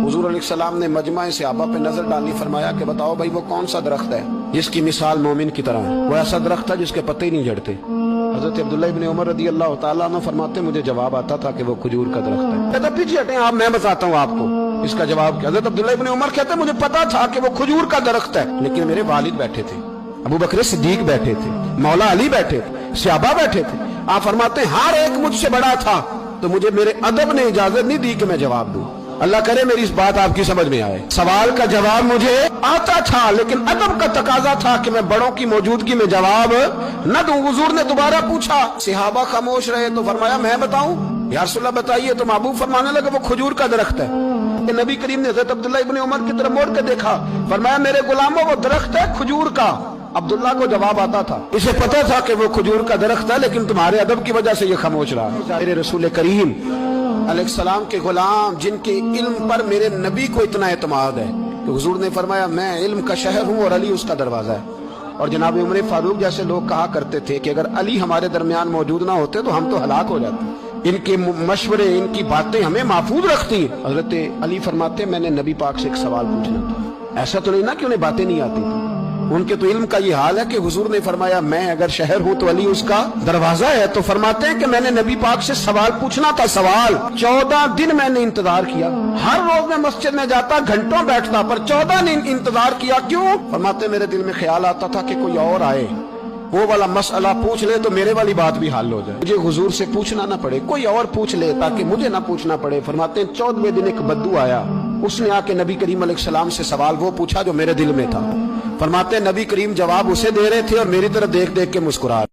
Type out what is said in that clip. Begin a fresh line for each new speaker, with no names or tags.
हुजूर अलैहिस्सलाम ने मजमा सहाबा पे नजर डाली, फरमाया कि बताओ भाई वो कौन सा दरख्त है जिसकी मिसाल मोमिन की तरह है। वो ऐसा दरख्त है जिसके पत्ते ही नहीं झड़ते। हजरत अब्दुल्ला इब्न उमर रदी अल्लाह तआला अन्हु फरमाते मुझे जवाब आता था कि वो खजूर का दरख्त है। कहता पीछे हटें आप, मैं बताता हूँ आपको इसका जवाब। हजरत अब्दुल्ला इब्न उमर कहते मुझे पता था कि वो खजूर का दरख्त है, लेकिन मेरे वालिद बैठे थे, अबू बकर सिद्दीक बैठे थे, मौला अली बैठे थे, सहाबा बैठे थे। आप फरमाते हर एक मुझसे बड़ा था, तो मुझे मेरे अदब ने इजाजत नहीं दी कि मैं जवाब दूं। अल्लाह करे मेरी इस बात आपकी समझ में आए। सवाल का जवाब मुझे आता था, लेकिन अदब का तकाजा था कि मैं बड़ों की मौजूदगी में जवाब न दूं। हुजूर ने दोबारा पूछा, सहाबा खामोश रहे, तो फरमाया मैं बताऊं? या रसूलल्लाह बताइए। तो महबूब फरमाने लगे वो खजूर का दरख्त है। नबी करीम ने हज़रत अब्दुल्ला इब्न उमर की तरफ मोड़ के देखा, फरमाया मेरे गुलामों वो दरख्त है खजूर का। अब्दुल्ला को जवाब आता था, इसे पता था कि वो खजूर का दरख्त है, लेकिन तुम्हारे अदब की वजह से ये खामोश रहा। मेरे रसूल करीम अलैहिस्सलाम के गुलाम जिनके इल्म पर मेरे नबी को इतना एतमाद है कि हुजूर ने फरमाया मैं इल्म का शहर हूँ और अली उसका दरवाजा है। और जनाब उमर फारूक जैसे लोग कहा करते थे कि अगर अली हमारे दरमियान मौजूद ना होते तो हम तो हलाक हो जाते। इनके मशवरे, इनकी बातें हमें महफूज रखती। हजरत अली फरमाते मैंने नबी पाक से एक सवाल पूछना था। ऐसा तो नहीं ना कि उन्हें बातें नहीं आती थी, उनके तो इल्म का ये हाल है कि हुजूर ने फरमाया मैं अगर शहर हूं तो अली उसका दरवाजा है। तो फरमाते हैं कि मैंने नबी पाक से सवाल पूछना था। सवाल 14 दिन मैंने इंतजार किया। हर रोज मैं मस्जिद में जाता, घंटों बैठता, पर 14 दिन इंतजार किया। क्यों? फरमाते मेरे दिल में ख्याल आता था कि कोई और आए, वो वाला मसला पूछ ले तो मेरे वाली बात भी हल हो जाए, मुझे हुजूर से पूछना ना पड़े, कोई और पूछ ले ताकि मुझे ना पूछना पड़े। फरमाते हैं 14वें दिन एक बद्दू आया, उसने आके नबी करीम अलैहिस्सलाम से सवाल वो पूछा जो मेरे दिल में था। फरमाते हैं नबी करीम जवाब उसे दे रहे थे और मेरी तरफ देख देख के मुस्कुरा